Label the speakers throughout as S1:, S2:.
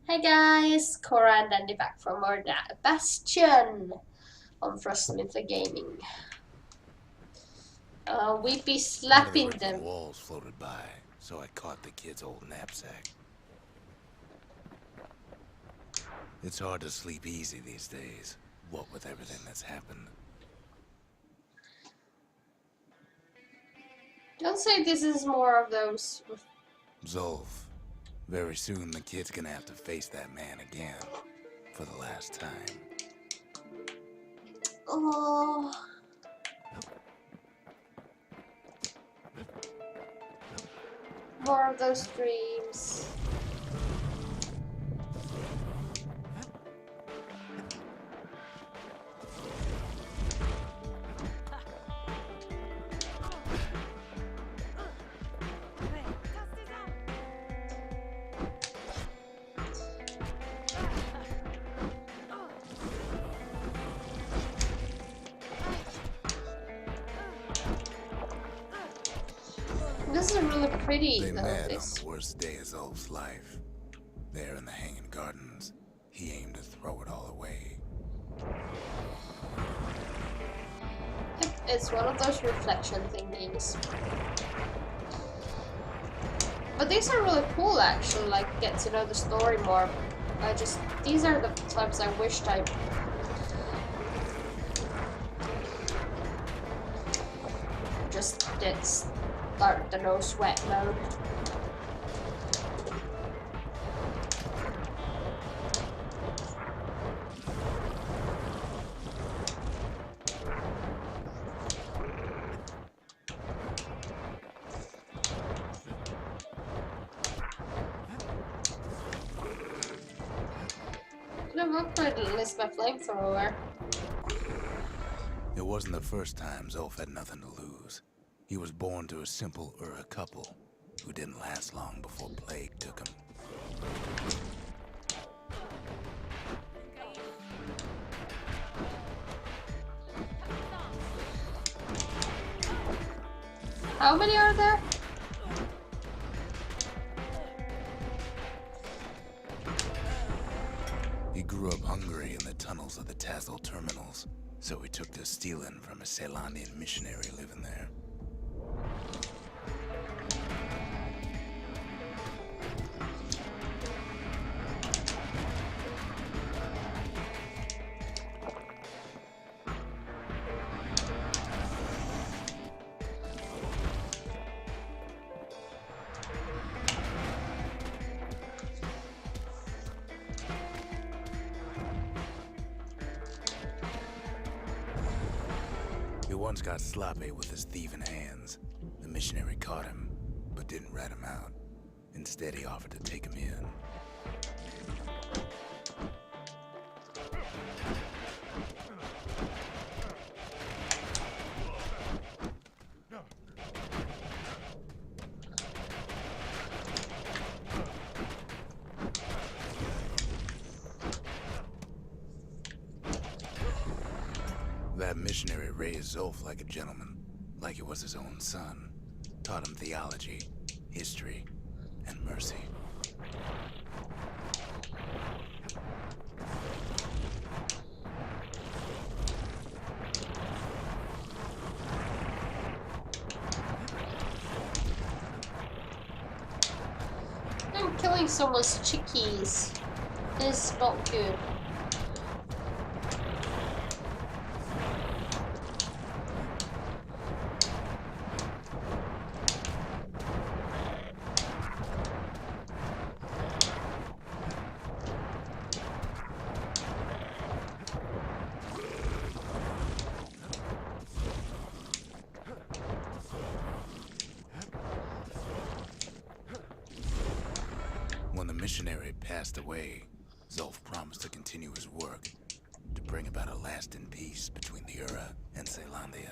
S1: Hey guys, Coralyn and back for more Bastion on Frostmintha Gaming. We be
S2: One of the
S1: slapping
S2: rickety
S1: them.
S2: walls floated by, so I caught the kid's old knapsack. It's hard to sleep easy these days, what with everything that's happened.
S1: Don't say this is more of those.
S2: Zolf, very soon the kid's gonna have to face that man again, for the last time.
S1: Oh, more of those dreams. This is really pretty
S2: They
S1: though.
S2: met on
S1: This.
S2: the worst day of Zolf's life. There in the Hanging Gardens, he aimed to throw it all away.
S1: It's one of those reflection thingies. But these are really cool actually, like get to know the story more. These are the times I wished I just did start the no sweat mode. I've upgraded at least my flamethrower.
S2: It wasn't the first time Zolf had nothing to lose. He was born to a simple Ura couple who didn't last long before plague took him.
S1: How many are there?
S2: He grew up hungry in the tunnels of the Tassel terminals, so he took to stealing from a Ceylandian missionary living there. He once got sloppy with his thieving hands. The missionary caught him, but didn't rat him out. Instead, he offered to take him in. That missionary raised Zolf like a gentleman, like he was his own son. Taught him theology, history, and mercy.
S1: I'm killing someone's chickies. This is not good.
S2: When the missionary passed away, Zolf promised to continue his work, to bring about a lasting peace between the Ura and Ceylandia.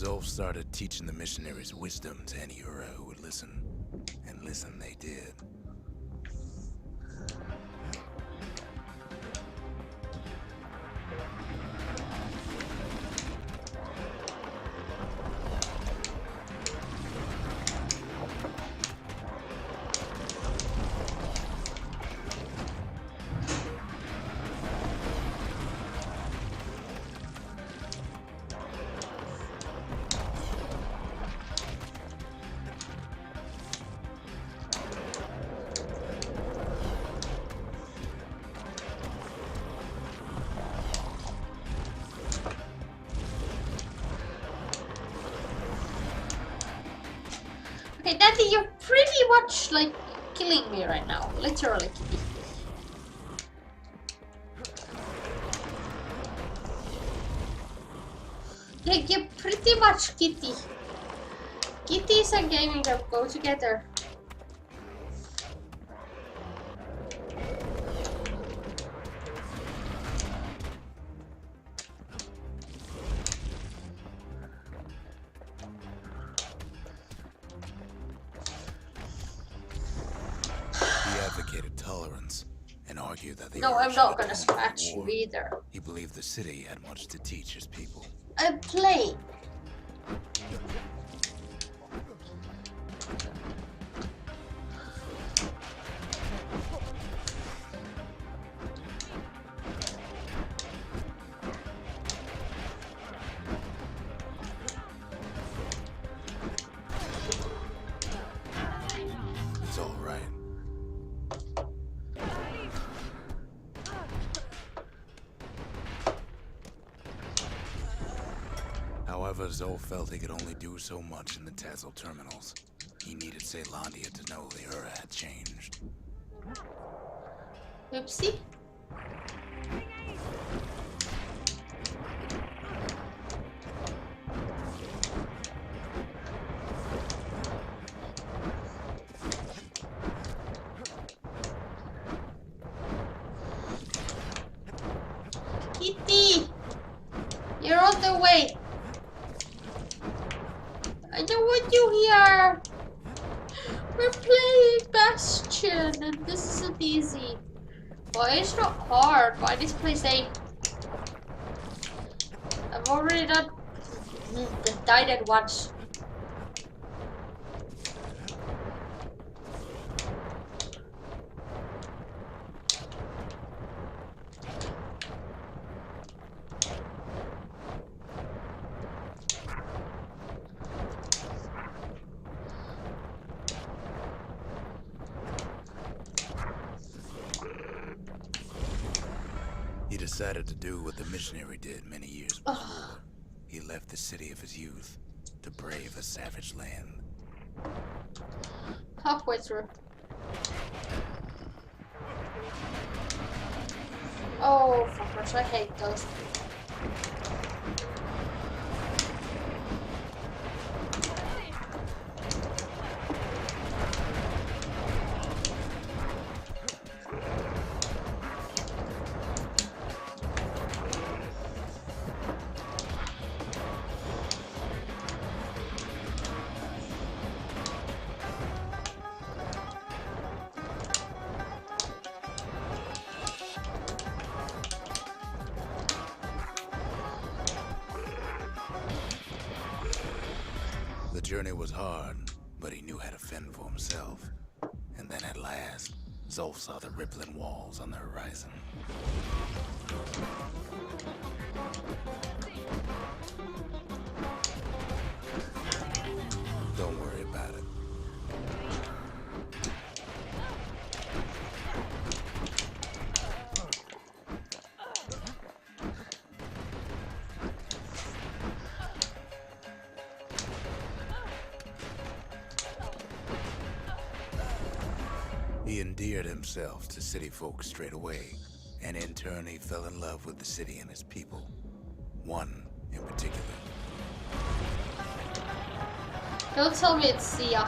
S2: Zolf started teaching the missionaries wisdom to any Ura who would listen. And listen they did.
S1: Okay, Daddy, you're pretty much like killing me right now. Literally, Kitty. Like, you're pretty much Kitty. Kitties and gaming don't go together.
S2: Tolerance and argued that the
S1: No,
S2: Ura
S1: I'm
S2: should
S1: not
S2: have
S1: gonna
S2: gone to
S1: scratch you
S2: war.
S1: either.
S2: He believed the city had much to teach his people.
S1: I'm playing.
S2: It's all right. However, Zolf felt he could only do so much in the Tassel terminals. He needed Caelondia to know the Ura had changed.
S1: Oopsie. Kitty! You're on the way! I don't want you here! We're playing Bastion and this isn't easy. Why it's not hard? Why this play safe? I've already died at once.
S2: He decided to do what the missionary did many years before. He left the city of his youth to brave a savage land.
S1: Halfway through. Oh, fuckers, I hate those.
S2: The journey was hard, but he knew how to fend for himself. And then at last, Zolf saw the rippling walls on the horizon. Don't worry about it. He endeared himself to city folk straight away, and in turn he fell in love with the city and its people. One in particular.
S1: Don't tell me it's Sia.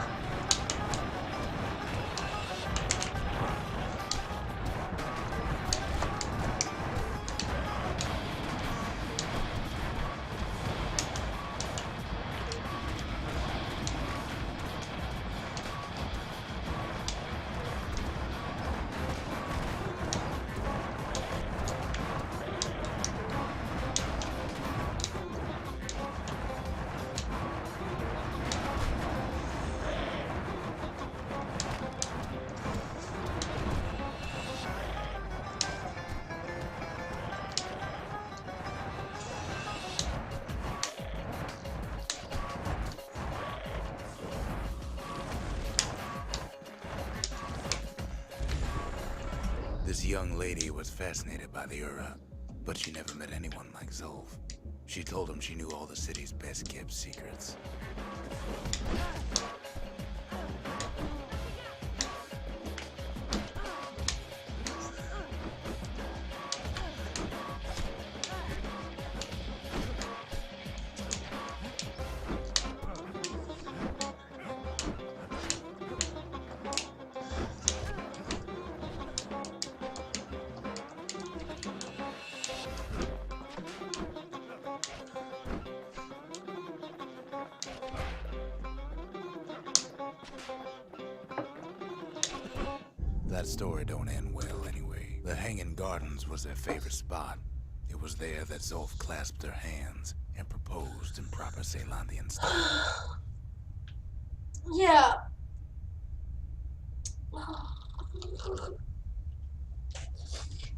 S2: This young lady was fascinated by the Ura, but she never met anyone like Zolf. She told him she knew all the city's best-kept secrets. That story don't end well anyway. The Hanging Gardens was their favorite spot. It was there that Zolf clasped her hands and proposed in proper Ceylandian style.
S1: Yeah.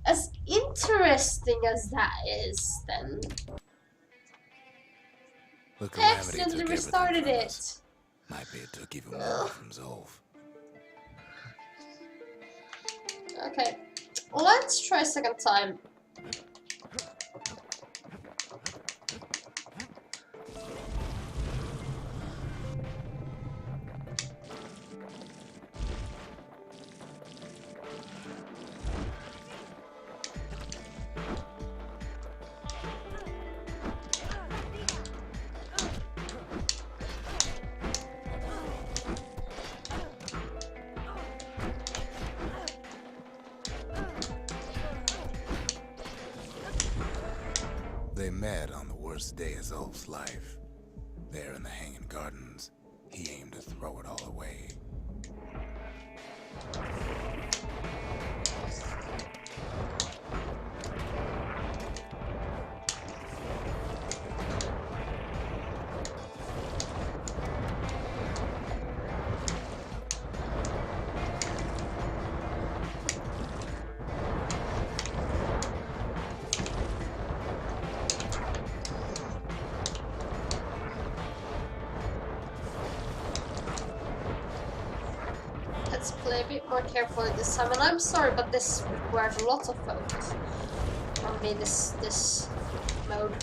S1: As interesting as that is, then.
S2: The
S1: I
S2: calamity
S1: accidentally
S2: took
S1: restarted
S2: everything from
S1: it.
S2: us. Might be it took even more from Zolf.
S1: Okay. Let's try a second time.
S2: They met on the worst day of Zolf's life. There in the Hanging Gardens, he aimed to throw it all away.
S1: Let's play a bit more carefully this time, and I'm sorry, but this requires a lot of focus from me, this mode.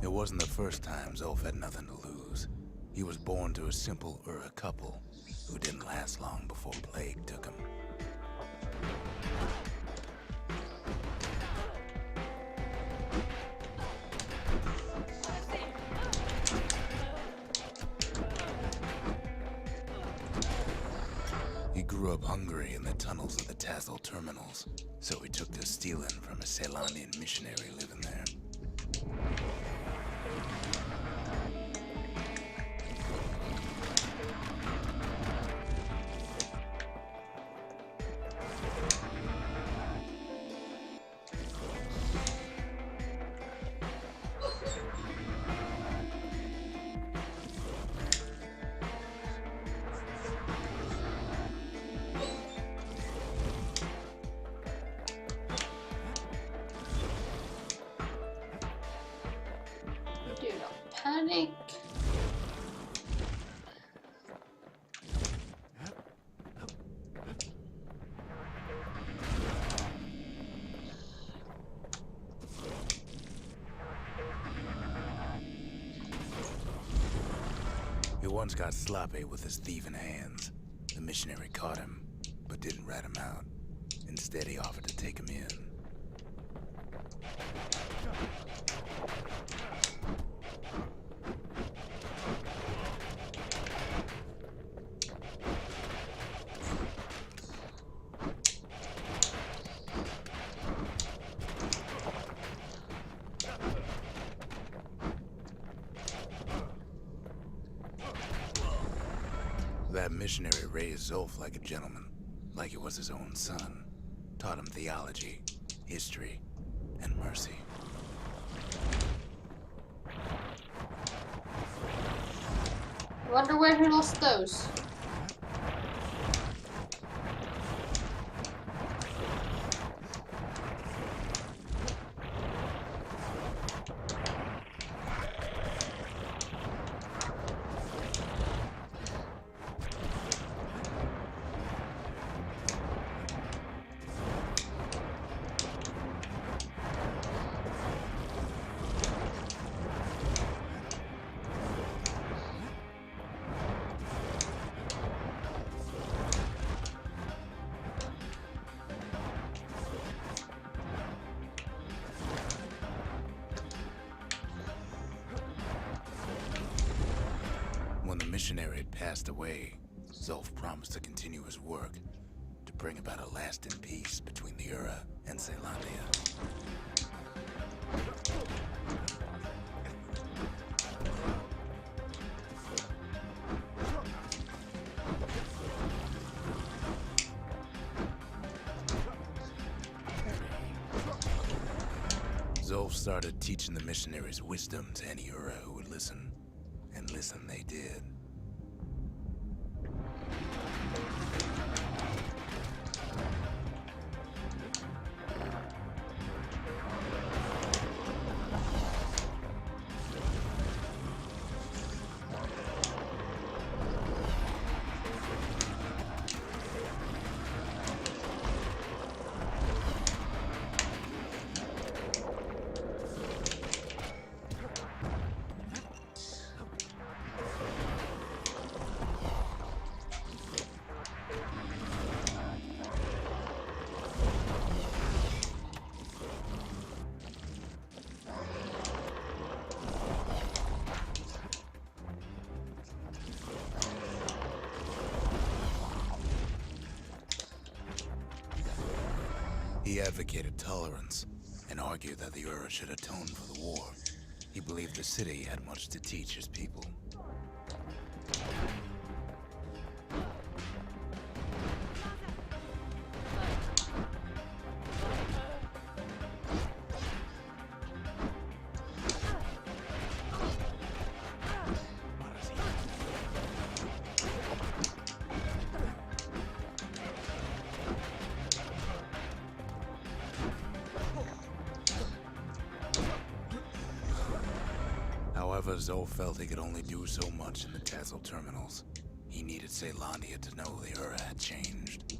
S2: It wasn't the first time Zolf had nothing to lose. He was born to a simple Ura couple who didn't last long before plague took him. He grew up hungry in the tunnels of the Tassel terminals, so he took to stealing from a Ceylandian missionary living there.
S1: Do not panic.
S2: He once got sloppy with his thieving hands. The missionary caught him, but didn't rat him out. Instead, he offered to take him in. That missionary raised Zolf like a gentleman, like he was his own son. Taught him theology, history, and mercy.
S1: Wonder where he lost those.
S2: When the missionary had passed away, Zulf promised to continue his work to bring about a lasting peace between the Ura and Caelondia. Zulf started teaching the missionaries wisdom to any Ura who would listen. And listen they did. He advocated tolerance and argued that the Ura should atone for the war. He believed the city had much to teach his people. However, Zulf felt he could only do so much in the Tassel terminals. He needed Caelondia to know the Ura had changed.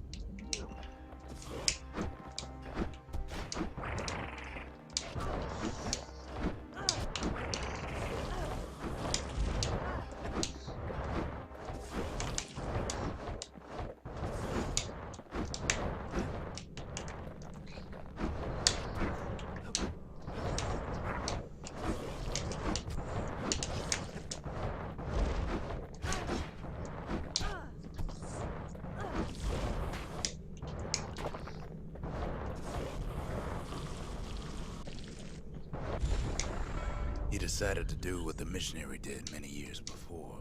S2: He decided to do what the missionary did many years before.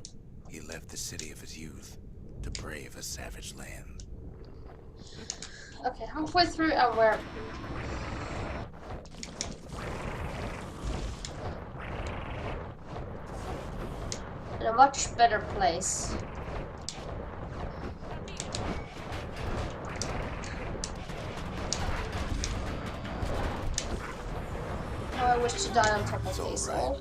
S2: He left the city of his youth to brave a savage land.
S1: Okay, halfway through and we're in a much better place. Now I wish to die on top of these all.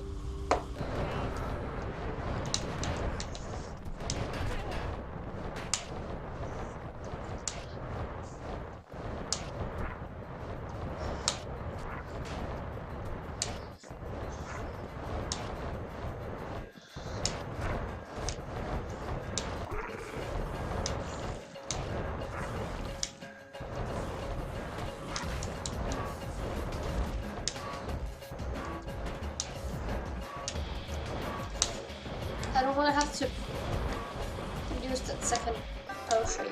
S1: I don't want to have to use that second potion.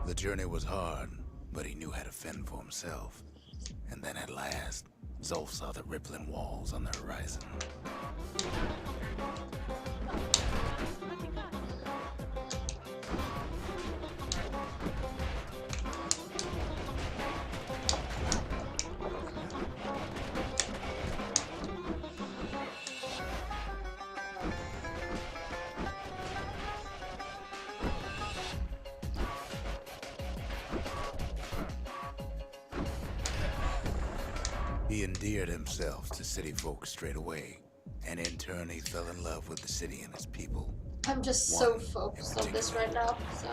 S2: The journey was hard, but he knew how to fend for himself. And then at last, Zulf saw the rippling walls on the horizon. He endeared himself to city folk straight away, and in turn he fell in love with the city and its people.
S1: I'm just
S2: One
S1: so
S2: in
S1: focused on this
S2: particular.
S1: right now. So.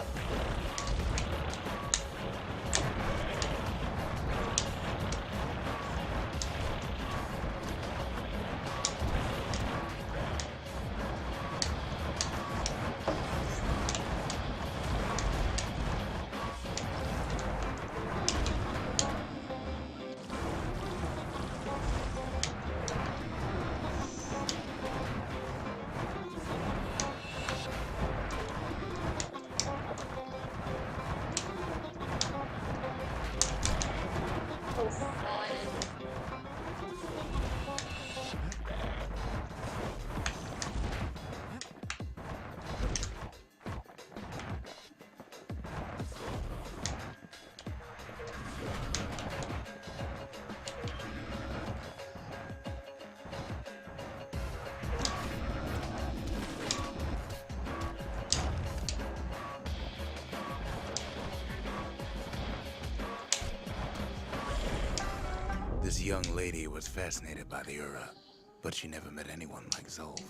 S1: Oh, fine.
S2: This young lady was fascinated by the Ura, but she never met anyone like Zolf.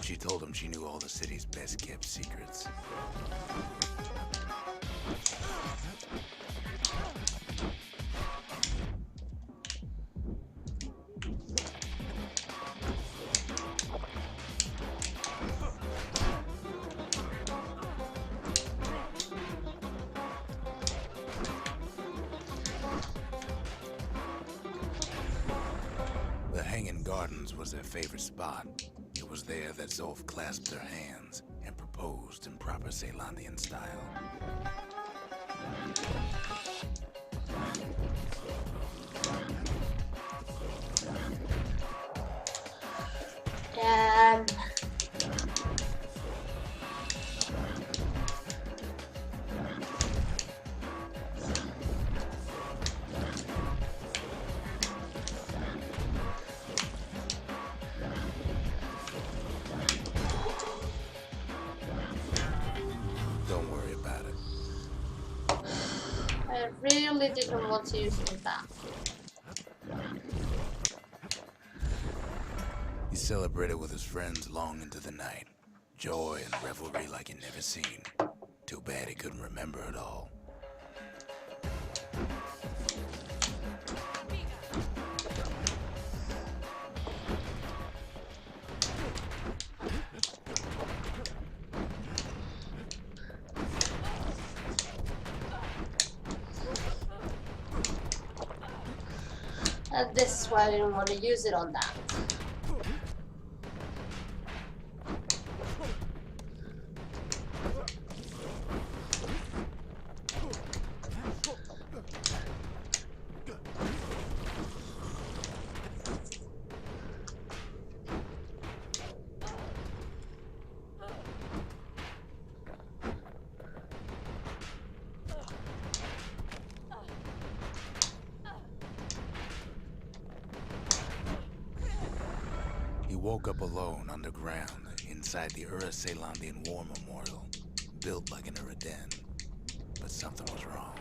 S2: She told him she knew all the city's best kept secrets. The Hanging Gardens was their favorite spot. It was there that Zolf clasped their hands and proposed in proper Ceylandian style.
S1: Damn.
S2: Don't worry about it.
S1: I really didn't want to use that.
S2: He celebrated with his friends long into the night. Joy and revelry like he'd never seen. Too bad he couldn't remember it all.
S1: And this is why I didn't want to use it on that.
S2: He woke up alone underground inside the Ura Ceylandian War Memorial, built like an Ura den. But something was wrong.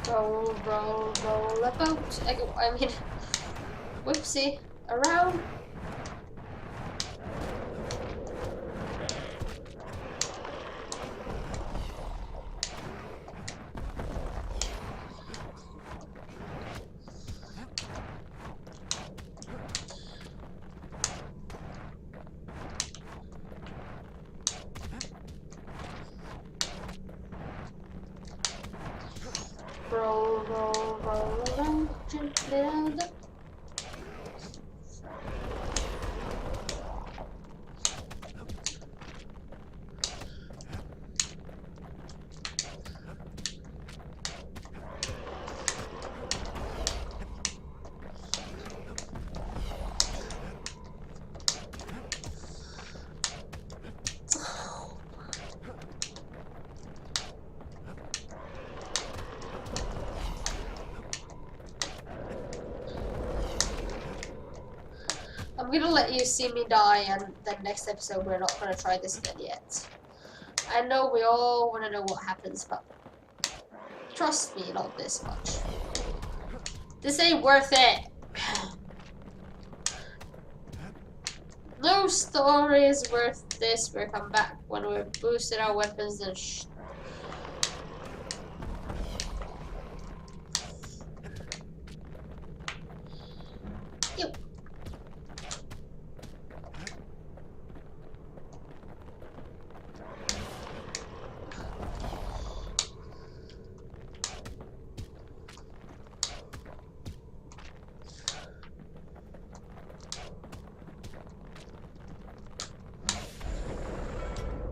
S2: Roll, roll, roll a boat. I mean, whoopsie, around.
S1: roll, roll around gently. I'm gonna let you see me die, and then next episode we're not gonna try this again yet. I know we all wanna know what happens, but trust me, not this much. This ain't worth it. No story is worth this. We'll come back when we've boosted our weapons and Yep.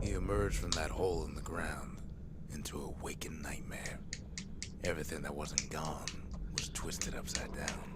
S2: He emerged from that hole in the ground into a waking nightmare. Everything that wasn't gone was twisted upside down.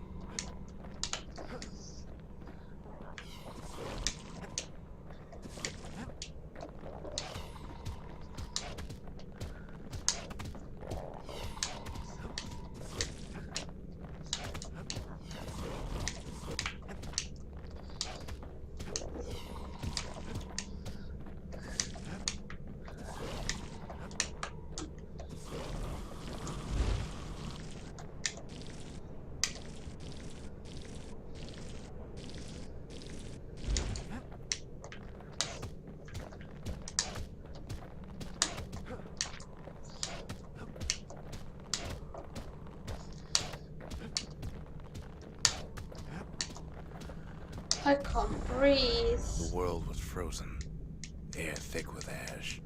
S1: I can't breathe.
S2: The world was frozen, air thick with ash.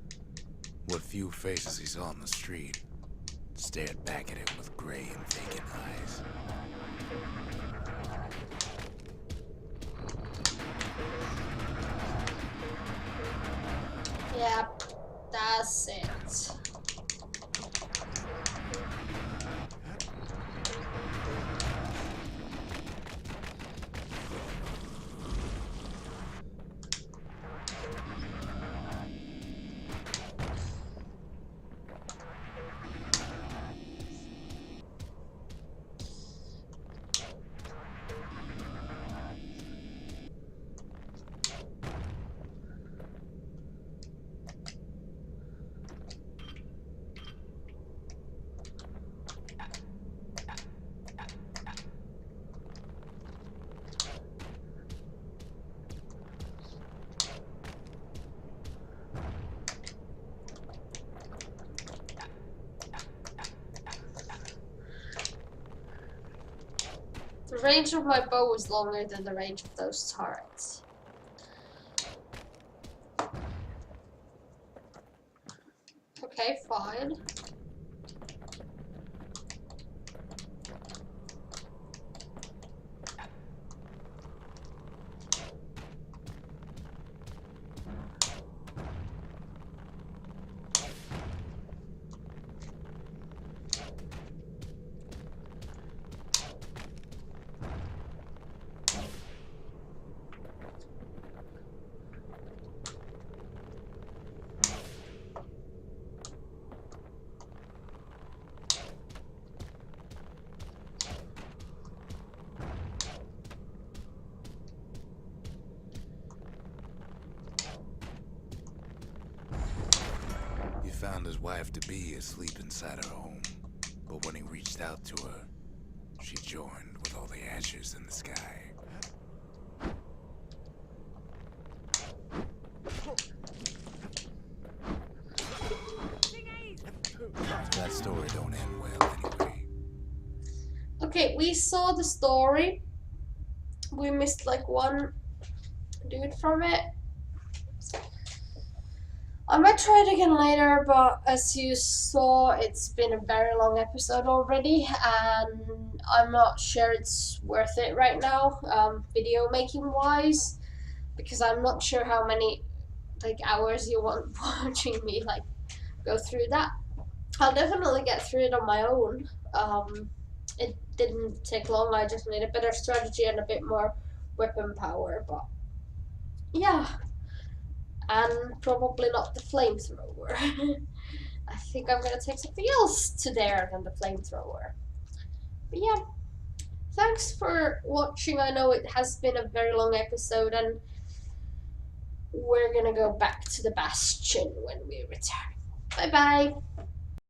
S2: What few faces he saw on the street stared back at him with gray and vacant eyes.
S1: Yep, that's it. The range of my bow is longer than the range of those turrets. Okay, fine.
S2: Found his wife-to-be asleep inside her home, but when he reached out to her, she joined with all the ashes in the sky. That story don't end well anyway.
S1: Okay, we saw the story. We missed like one dude from it. I might try it again later, but as you saw, it's been a very long episode already, and I'm not sure it's worth it right now, video making wise, because I'm not sure how many like hours you want watching me like go through that. I'll definitely get through it on my own. It didn't take long. I just need a better strategy and a bit more weapon power, but yeah. And probably not the flamethrower. I think I'm gonna take something else to there than the flamethrower. But yeah, thanks for watching. I know it has been a very long episode, and we're gonna go back to the Bastion when we return. Bye bye!